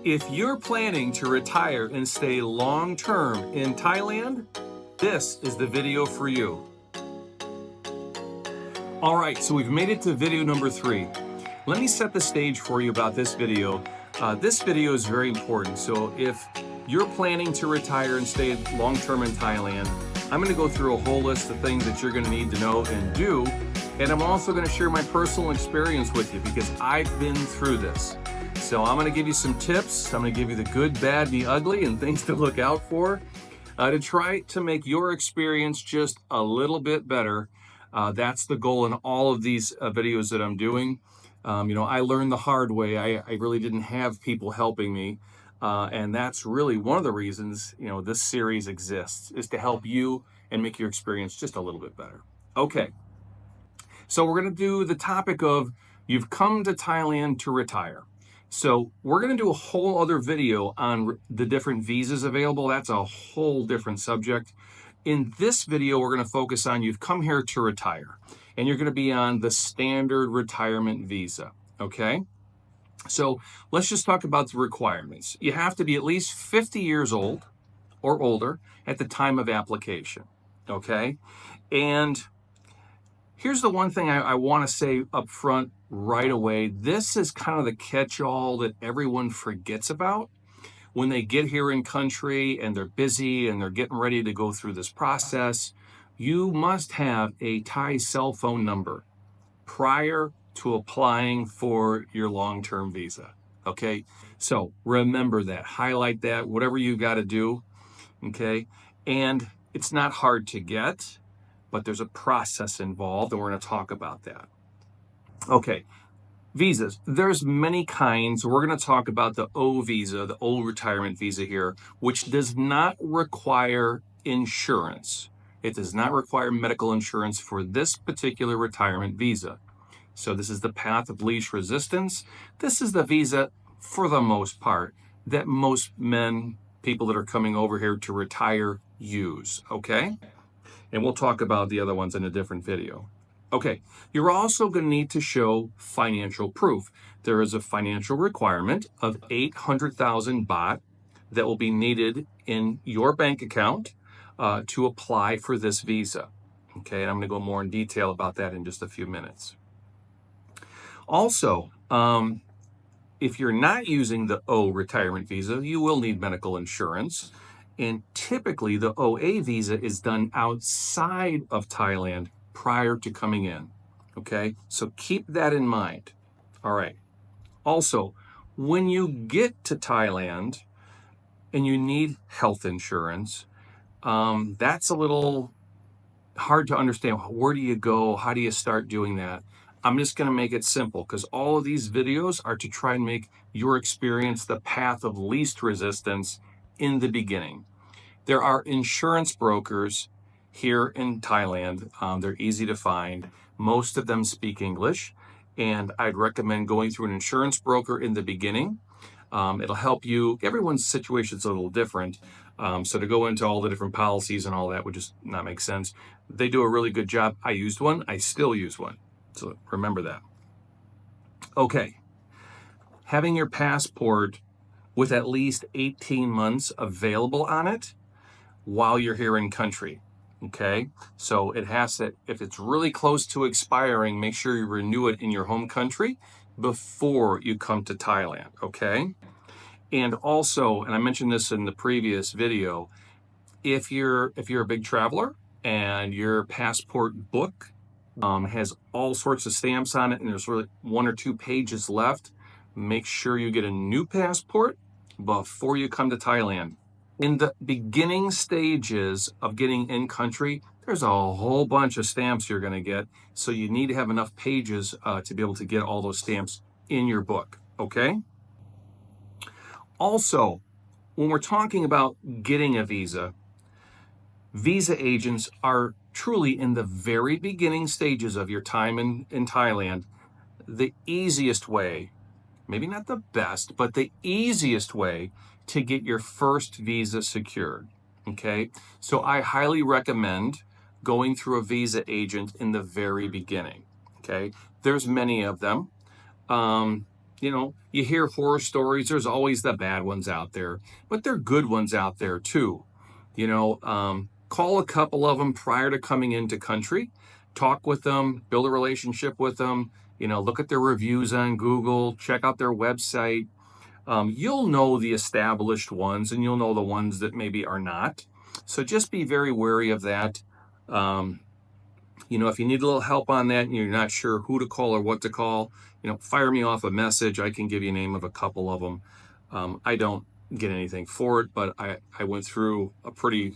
If you're planning to retire and stay long-term in Thailand, this is the video for you. All right, so we've made it to video number 3. Let me set the stage for you about this video. This video is very important. So if you're planning to retire and stay long-term in Thailand, I'm going to go through a whole list of things that you're going to need to know and do. And I'm also going to share my personal experience with you because I've been through this. So I'm going to give you some tips. I'm going to give you the good, bad, the ugly, and things to look out for to try to make your experience just a little bit better. That's the goal in all of these videos that I'm doing. I learned the hard way. I really didn't have people helping me. And that's really one of the reasons, this series exists, is to help you and make your experience just a little bit better. Okay. So we're going to do the topic of you've come to Thailand to retire. So we're going to do a whole other video on the different visas available. That's a whole different subject. In this video, we're going to focus on you've come here to retire, and you're going to be on the standard retirement visa, okay? So let's just talk about the requirements. You have to be at least 50 years old or older at the time of application, okay? And here's the one thing I want to say up front right away. This is kind of the catch-all that everyone forgets about when they get here in country and they're busy and they're getting ready to go through this process. You must have a Thai cell phone number prior to applying for your long-term visa, okay? So remember that, highlight that, whatever you got to do, okay? And it's not hard to get, but there's a process involved, and we're going to talk about that. Okay, visas. There's many kinds. We're going to talk about the O visa, the old retirement visa here, which does not require insurance. It does not require medical insurance for this particular retirement visa. So this is the path of least resistance. This is the visa, for the most part, that most people that are coming over here to retire use, okay? And we'll talk about the other ones in a different video. Okay, you're also going to need to show financial proof. There is a financial requirement of 800,000 baht that will be needed in your bank account to apply for this visa. Okay, and I'm going to go more in detail about that in just a few minutes. Also, if you're not using the O retirement visa, you will need medical insurance. And typically, the OA visa is done outside of Thailand prior to coming in, okay? So keep that in mind, all right? Also, when you get to Thailand and you need health insurance, that's a little hard to understand. Where do you go? How do you start doing that? I'm just going to make it simple because all of these videos are to try and make your experience the path of least resistance in the beginning. There are insurance brokers here in Thailand. They're easy to find. Most of them speak English, and I'd recommend going through an insurance broker in the beginning. It'll help you. Everyone's situation is a little different, so to go into all the different policies and all that would just not make sense. They do a really good job. I used one. I still use one, so remember that. Okay, having your passport with at least 18 months available on it while you're here in country, okay? So it has to, if it's really close to expiring, make sure you renew it in your home country before you come to Thailand, okay? And also, and I mentioned this in the previous video, if you're a big traveler and your passport book has all sorts of stamps on it and there's really 1 or 2 pages left, make sure you get a new passport before you come to Thailand. In the beginning stages of getting in country, there's a whole bunch of stamps you're going to get. So you need to have enough pages to be able to get all those stamps in your book, okay? Also, when we're talking about getting a visa, visa agents are truly in the very beginning stages of your time in Thailand. The easiest way, maybe not the best, but the easiest way to get your first visa secured, okay? So I highly recommend going through a visa agent in the very beginning, okay? There's many of them. You hear horror stories. There's always the bad ones out there, but there are good ones out there too. Call a couple of them prior to coming into country, talk with them, build a relationship with them. Look at their reviews on Google, check out their website. You'll know the established ones, and you'll know the ones that maybe are not. So just be very wary of that. Um, if you need a little help on that and you're not sure who to call or what to call, fire me off a message. I can give you a name of a couple of them. I don't get anything for it, but I went through a pretty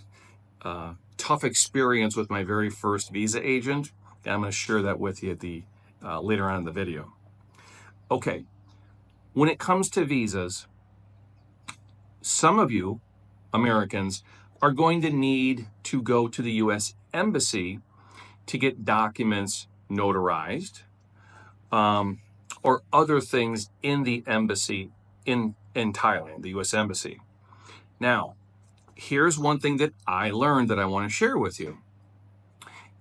tough experience with my very first visa agent, and I'm going to share that with you at the later on in the video. Okay, when it comes to visas, some of you Americans are going to need to go to the U.S. Embassy to get documents notarized, or other things in the embassy in Thailand, the U.S. Embassy. Now, here's one thing that I learned that I want to share with you.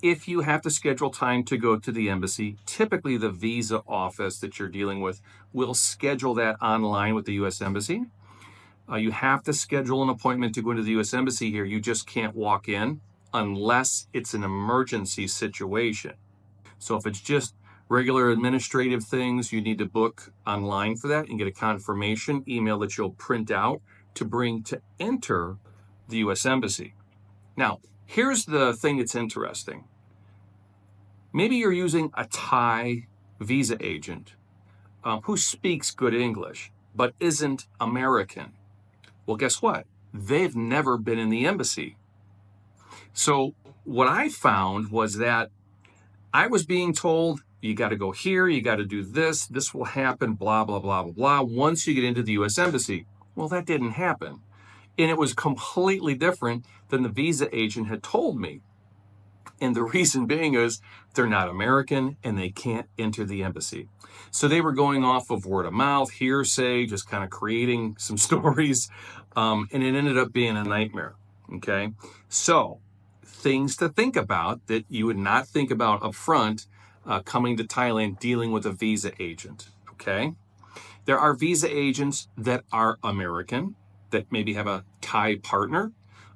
If you have to schedule time to go to the embassy, typically the visa office that you're dealing with will schedule that online with the U.S. Embassy. You have to schedule an appointment to go into the U.S. Embassy here. You just can't walk in unless it's an emergency situation. So if it's just regular administrative things, you need to book online for that and get a confirmation email that you'll print out to bring to enter the U.S. Embassy. Now, here's the thing that's interesting. Maybe you're using a Thai visa agent who speaks good English, but isn't American. Well, guess what? They've never been in the embassy. So what I found was that I was being told, you got to go here, you got to do this, this will happen, blah, blah, blah, blah, blah, once you get into the U.S. Embassy. Well, that didn't happen. And it was completely different than the visa agent had told me. And the reason being is they're not American and they can't enter the embassy. So they were going off of word of mouth, hearsay, just kind of creating some stories. And it ended up being a nightmare. Okay. So things to think about that you would not think about up front coming to Thailand dealing with a visa agent. Okay. There are visa agents that are American that maybe have a Thai partner,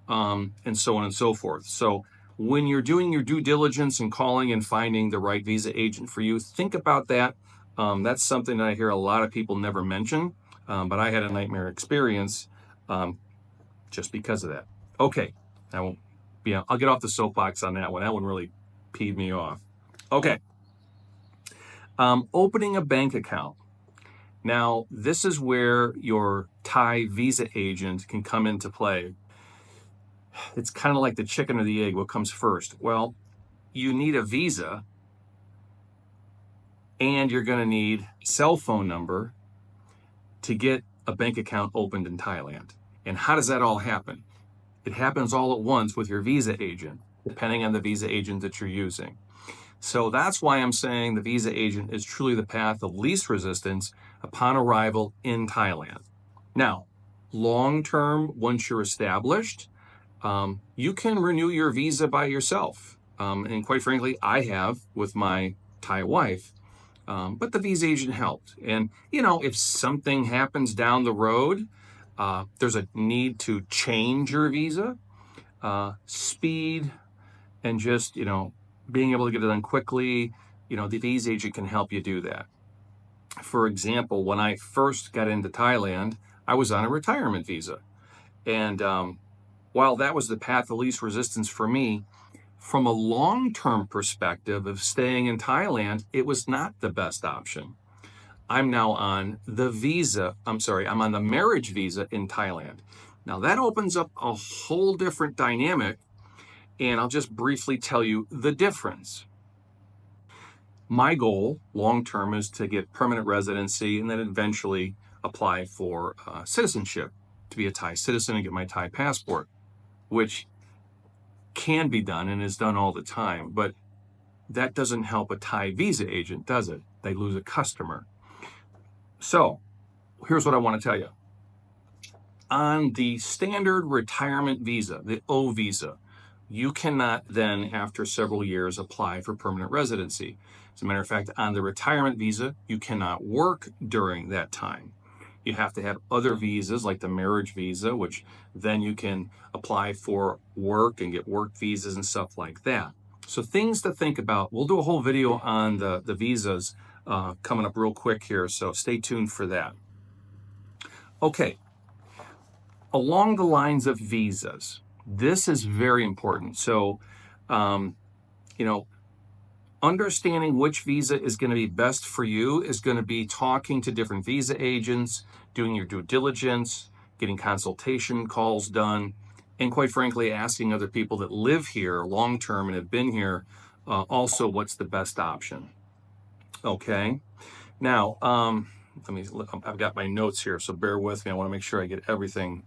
and so on and so forth. So when you're doing your due diligence and calling and finding the right visa agent for you, think about that. That's something that I hear a lot of people never mention, but I had a nightmare experience just because of that. Okay, I'll get off the soapbox on that one. That one really peed me off. Okay, opening a bank account. Now, this is where your Thai visa agent can come into play. It's kind of like the chicken or the egg. What comes first? Well, you need a visa, and you're going to need a cell phone number to get a bank account opened in Thailand. And how does that all happen? It happens all at once with your visa agent, depending on the visa agent that you're using. So that's why I'm saying the visa agent is truly the path of least resistance upon arrival in Thailand. Now, long term, once you're established, you can renew your visa by yourself. And quite frankly, I have with my Thai wife. But the visa agent helped. And, if something happens down the road, there's a need to change your visa, speed, and just, being able to get it done quickly, the visa agent can help you do that. For example, when I first got into Thailand, I was on a retirement visa. And while that was the path of least resistance for me, from a long-term perspective of staying in Thailand, it was not the best option. I'm now on I'm on the marriage visa in Thailand. Now that opens up a whole different dynamic, and I'll just briefly tell you the difference. My goal long-term is to get permanent residency and then eventually apply for citizenship, to be a Thai citizen and get my Thai passport, which can be done and is done all the time, but that doesn't help a Thai visa agent, does it? They lose a customer. So here's what I want to tell you. On the standard retirement visa, the O visa, you cannot then, after several years, apply for permanent residency. As a matter of fact, on the retirement visa, you cannot work during that time. You have to have other visas like the marriage visa, which then you can apply for work and get work visas and stuff like that. So things to think about. We'll do a whole video on the visas coming up real quick here, so stay tuned for that. Okay, along the lines of visas, this is very important. So, you know, understanding which visa is going to be best for you is going to be talking to different visa agents, doing your due diligence, getting consultation calls done, and quite frankly, asking other people that live here long-term and have been here also what's the best option. Okay. Now, let me look. I've got my notes here, so bear with me. I want to make sure I get everything.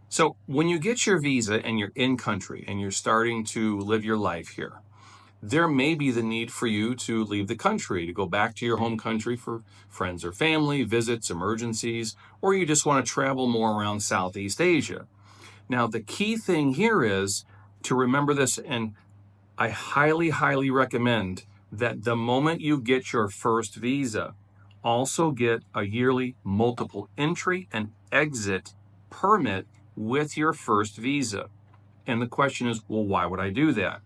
So when you get your visa and you're in country and you're starting to live your life here, there may be the need for you to leave the country, to go back to your home country for friends or family, visits, emergencies, or you just want to travel more around Southeast Asia. Now, the key thing here is to remember this, and I highly, highly recommend that the moment you get your first visa, also get a yearly multiple entry and exit permit with your first visa. And the question is, well, why would I do that?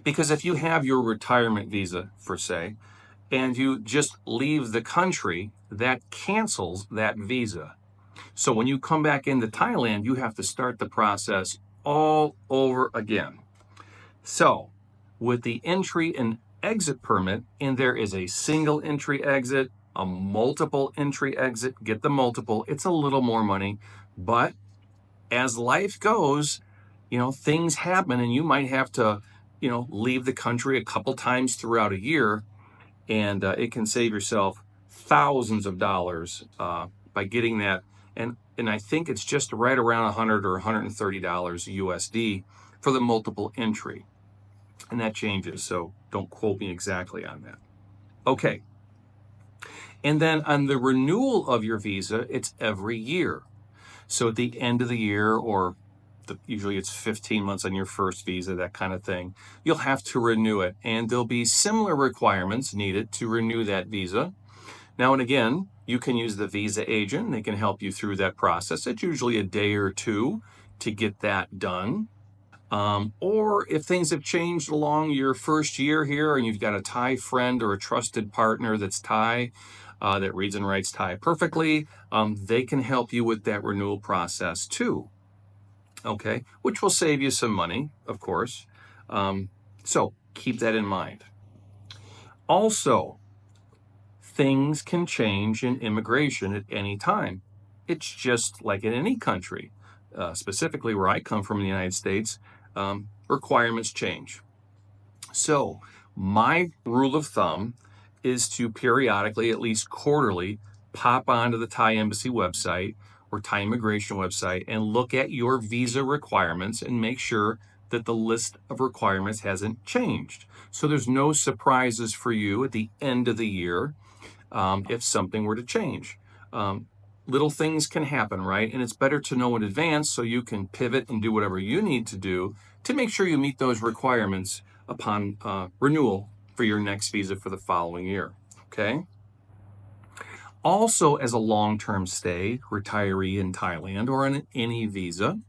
Because if you have your retirement visa, for say, and you just leave the country, that cancels that visa. So when you come back into Thailand, you have to start the process all over again. So with the entry and exit permit, and there is a single entry exit, a multiple entry exit, get the multiple, it's a little more money, but as life goes, things happen and you might have to, leave the country a couple times throughout a year, and it can save yourself thousands of dollars by getting that. And I think it's just right around $100 or $130 USD for the multiple entry. And that changes, so don't quote me exactly on that. Okay. And then on the renewal of your visa, it's every year. So at the end of the year, or usually it's 15 months on your first visa, that kind of thing, you'll have to renew it. And there'll be similar requirements needed to renew that visa. Now and again, you can use the visa agent. They can help you through that process. It's usually a day or two to get that done. Or if things have changed along your first year here and you've got a Thai friend or a trusted partner that's Thai, that reads and writes Thai perfectly, they can help you with that renewal process too. Okay, which will save you some money, of course. So keep that in mind. Also, things can change in immigration at any time. It's just like in any country, specifically where I come from in the United States, requirements change. So my rule of thumb is to periodically, at least quarterly, pop onto the Thai Embassy website or Thai immigration website and look at your visa requirements and make sure that the list of requirements hasn't changed. So there's no surprises for you at the end of the year if something were to change. Little things can happen, right? And it's better to know in advance so you can pivot and do whatever you need to do to make sure you meet those requirements upon renewal for your next visa for the following year, okay? Also, as a long-term stay, retiree in Thailand or on any visa,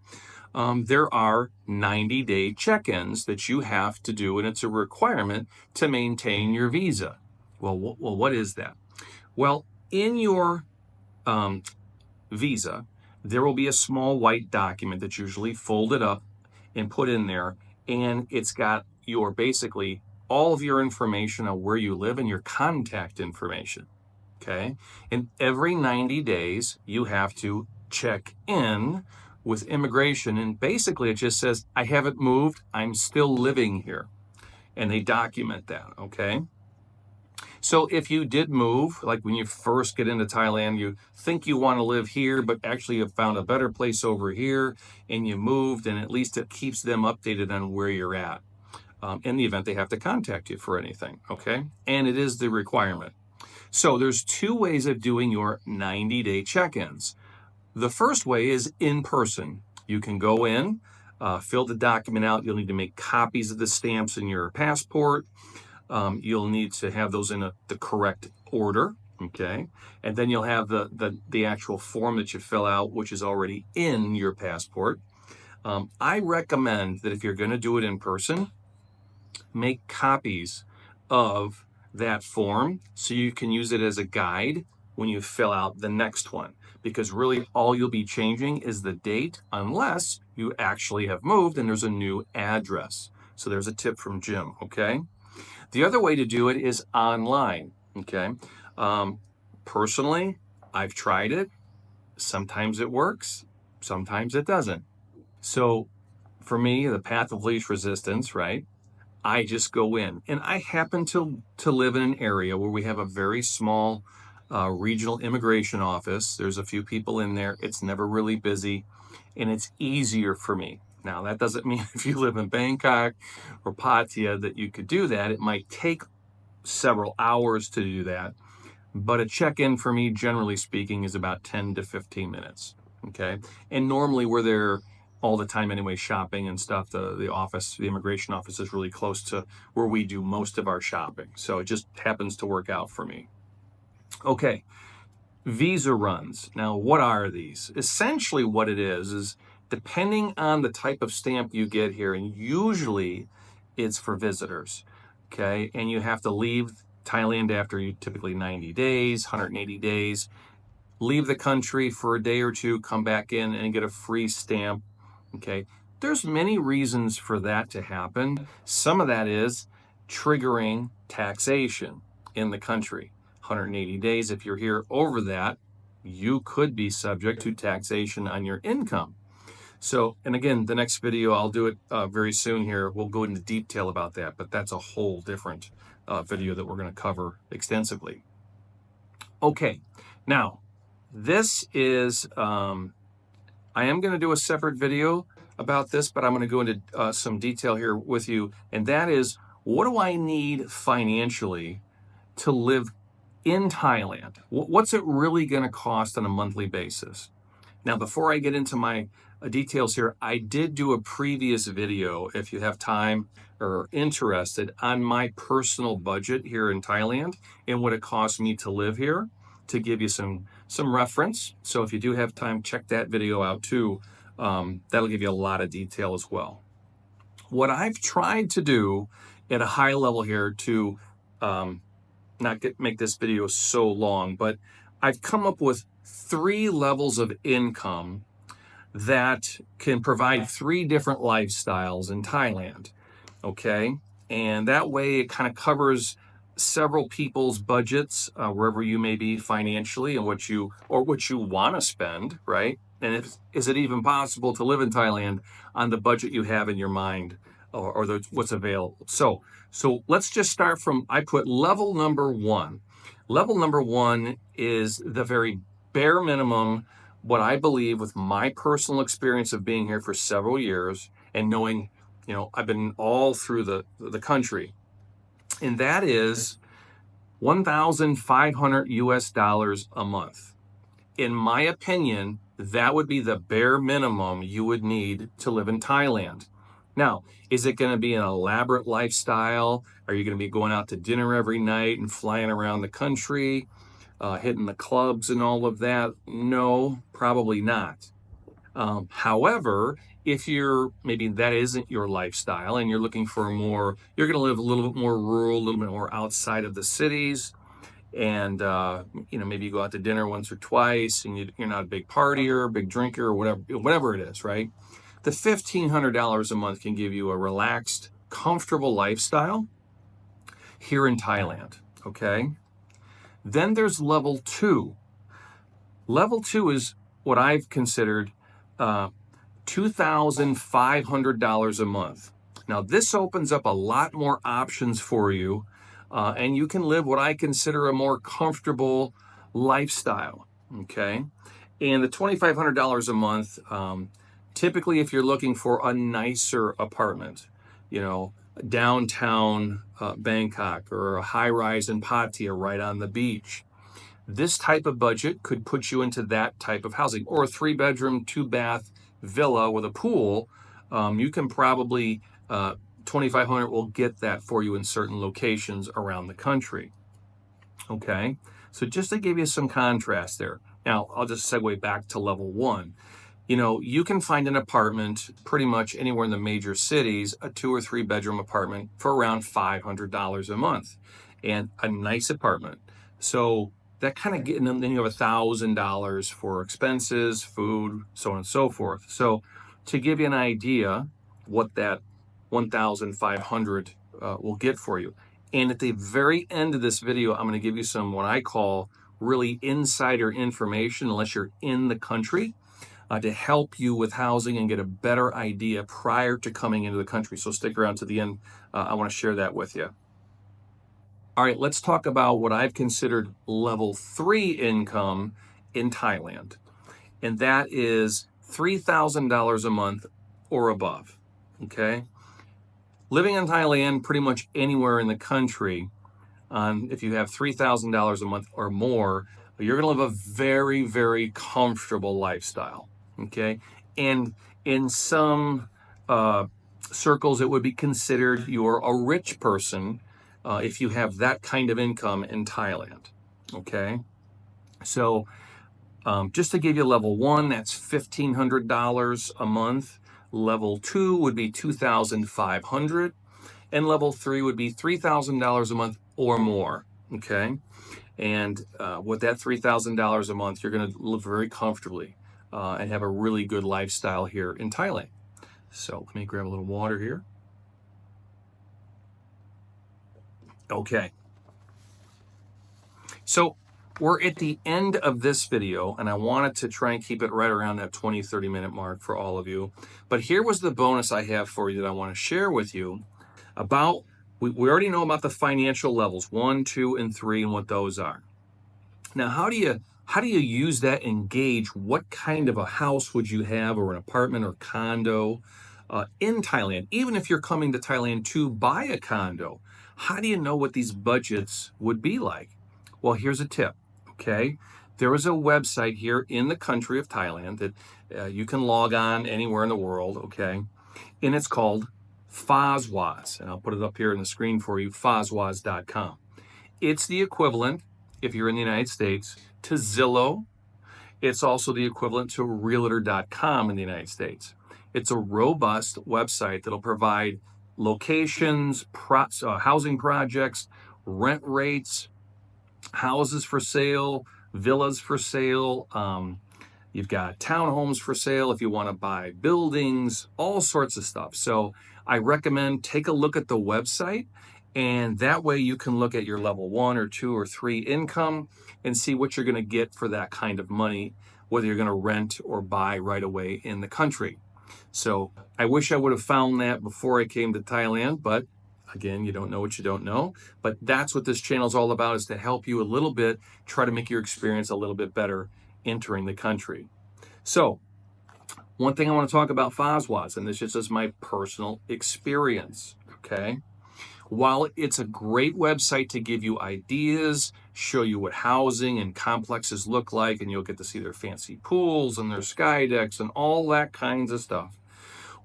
there are 90-day check-ins that you have to do, and it's a requirement to maintain your visa. Well, what is that? Well, in your visa, there will be a small white document that's usually folded up and put in there, and it's got your basically all of your information on where you live and your contact information. Okay, and every 90 days you have to check in with immigration, and basically it just says, I haven't moved, I'm still living here, and they document that. Okay, so if you did move, like when you first get into Thailand, you think you want to live here, but actually you found a better place over here and you moved, and at least it keeps them updated on where you're at in the event they have to contact you for anything. Okay, and it is the requirement. So there's two ways of doing your 90-day check-ins. The first way is in person. You can go in fill the document out. You'll need to make copies of the stamps in your passport. You'll need to have those in the correct order, okay? And then you'll have the actual form that you fill out, which is already in your passport. I recommend that if you're going to do it in person, make copies of that form so you can use it as a guide when you fill out the next one, because really all you'll be changing is the date unless you actually have moved and there's a new address. So there's a tip from Jim, okay? The other way to do it is online, okay? Personally, I've tried it. Sometimes it works, sometimes it doesn't. So for me, the path of least resistance, right? I just go in. And I happen to live in an area where we have a very small regional immigration office. There's a few people in there. It's never really busy, and it's easier for me. Now, that doesn't mean if you live in Bangkok or Pattaya that you could do that. It might take several hours to do that. But a check-in for me, generally speaking, is about 10 to 15 minutes, okay? And normally we're there all the time anyway, shopping and stuff. The office, the immigration office is really close to where we do most of our shopping. So it just happens to work out for me. Okay, visa runs. Now, what are these? Essentially what it is depending on the type of stamp you get here, and usually it's for visitors, okay? And you have to leave Thailand after typically 90 days, 180 days, leave the country for a day or two, come back in and get a free stamp, okay? There's many reasons for that to happen. Some of that is triggering taxation in the country. 180 days, if you're here over that, you could be subject to taxation on your income. So, and again, the next video, I'll do it very soon here. We'll go into detail about that, but that's a whole different video that we're going to cover extensively. Okay, now, this is, I am going to do a separate video about this, but I'm going to go into some detail here with you, and that is, what do I need financially to live in Thailand? What's it really going to cost on a monthly basis? Now, before I get into my details here, I did do a previous video, if you have time or interested, on my personal budget here in Thailand and what it cost me to live here, to give you some reference. So if you do have time, check that video out too. That'll give you a lot of detail as well. What I've tried to do at a high level here to make this video so long, but I've come up with 3 levels of income that can provide 3 different lifestyles in Thailand, okay? And that way it kind of covers several people's budgets, wherever you may be financially and what you want to spend, right? And is it even possible to live in Thailand on the budget you have in your mind, or what's available? So let's just start from, I put level number 1. Level number 1 is the very bare minimum, what I believe with my personal experience of being here for several years and knowing, I've been all through the country. And that is $1,500 a month. In my opinion, that would be the bare minimum you would need to live in Thailand. Now, is it going to be an elaborate lifestyle? Are you going to be going out to dinner every night and flying around the country, hitting the clubs and all of that? No, probably not. However, if maybe that isn't your lifestyle and you're looking for you're going to live a little bit more rural, a little bit more outside of the cities, and maybe you go out to dinner once or twice, and you're not a big partier, big drinker, or whatever it is, right? The $1,500 a month can give you a relaxed, comfortable lifestyle here in Thailand, okay? Then there's level 2. Level 2 is what I've considered $2,500 a month. Now, this opens up a lot more options for you, and you can live what I consider a more comfortable lifestyle, okay? And the $2,500 a month, typically if you're looking for a nicer apartment, downtown Bangkok, or a high-rise in Pattaya right on the beach, this type of budget could put you into that type of housing, or a 3-bedroom, 2-bath villa with a pool you can probably 2,500 will get that for you in certain locations around the country. Okay, so just to give you some contrast there. Now, I'll just segue back to level one. You know, you can find an apartment pretty much anywhere in the major cities, a 2 or 3 bedroom apartment for around $500 a month, and a nice apartment. So that kind of getting them, then you have $1,000 for expenses, food, so on and so forth. So to give you an idea what that 1,500 will get for you. And at the very end of this video, I'm going to give you some what I call really insider information, unless you're in the country, to help you with housing and get a better idea prior to coming into the country. So stick around to the end. I want to share that with you. All right, let's talk about what I've considered level 3 income in Thailand. And that is $3,000 a month or above. Okay. Living in Thailand, pretty much anywhere in the country, if you have $3,000 a month or more, you're going to live a very, very comfortable lifestyle. Okay. And in some circles, it would be considered you're a rich person if you have that kind of income in Thailand. Okay. So just to give you level 1, that's $1,500 a month. Level 2 would be $2,500. And level 3 would be $3,000 a month or more. Okay. And with that $3,000 a month, you're going to live very comfortably and have a really good lifestyle here in Thailand. So let me grab a little water here. Okay. So we're at the end of this video, and I wanted to try and keep it right around that 20, 30-minute mark for all of you. But here was the bonus I have for you that I want to share with you about, we already know about the financial levels, 1, 2, and 3, and what those are. Now, how do you use that and gauge what kind of a house would you have, or an apartment or condo in Thailand? Even if you're coming to Thailand to buy a condo, how do you know what these budgets would be like? Well, here's a tip, okay? There is a website here in the country of Thailand that you can log on anywhere in the world, okay? And it's called Fazwaz, and I'll put it up here on the screen for you, fazwaz.com. It's the equivalent, if you're in the United States, to Zillow. It's also the equivalent to realtor.com in the United States. It's a robust website that'll provide locations, housing projects, rent rates, houses for sale, villas for sale. You've got townhomes for sale if you want to buy buildings, all sorts of stuff. So I recommend take a look at the website, and that way you can look at your level 1 or 2 or 3 income and see what you're going to get for that kind of money, whether you're going to rent or buy right away in the country. So I wish I would have found that before I came to Thailand, but again, you don't know what you don't know. But that's what this channel is all about, is to help you a little bit, try to make your experience a little bit better entering the country. So one thing I want to talk about Fazwaz, and this just is my personal experience, okay? While it's a great website to give you ideas, show you what housing and complexes look like, and you'll get to see their fancy pools and their sky decks and all that kinds of stuff,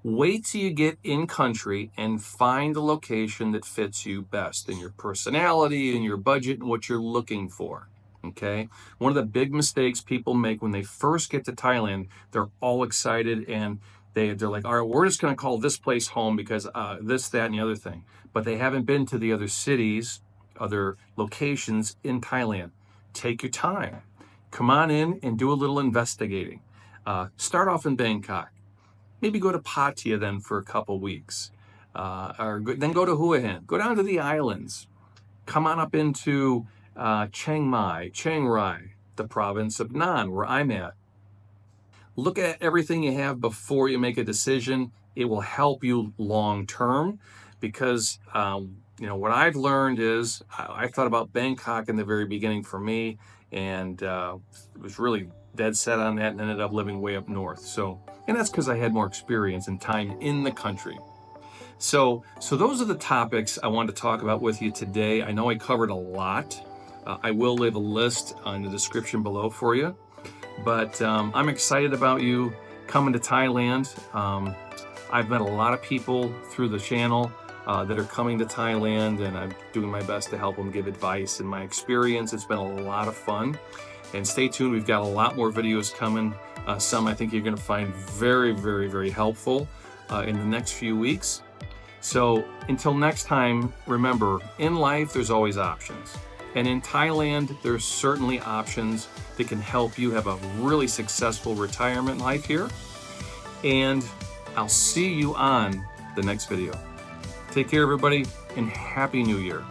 wait till you get in country and find the location that fits you best in your personality and your budget and what you're looking for. Okay. One of the big mistakes people make when they first get to Thailand, they're all excited and they're like, all right, we're just going to call this place home because this, that, and the other thing. But they haven't been to the other cities, other locations in Thailand. Take your time. Come on in and do a little investigating. Start off in Bangkok. Maybe go to Pattaya then for a couple weeks. Then go to Hua Hin. Go down to the islands. Come on up into Chiang Mai, Chiang Rai, the province of Nan, where I'm at. Look at everything you have before you make a decision. It will help you long term, because what I've learned is I thought about Bangkok in the very beginning for me, and was really dead set on that, and ended up living way up north. And that's because I had more experience and time in the country. So those are the topics I wanted to talk about with you today. I know I covered a lot. I will leave a list in the description below for you. But I'm excited about you coming to Thailand. I've met a lot of people through the channel that are coming to Thailand, and I'm doing my best to help them give advice and my experience. It's been a lot of fun. And stay tuned, we've got a lot more videos coming. Some I think you're gonna find very, very, very helpful in the next few weeks. So until next time, remember, in life, there's always options. And in Thailand, there's certainly options that can help you have a really successful retirement life here. And I'll see you on the next video. Take care, everybody, and Happy New Year.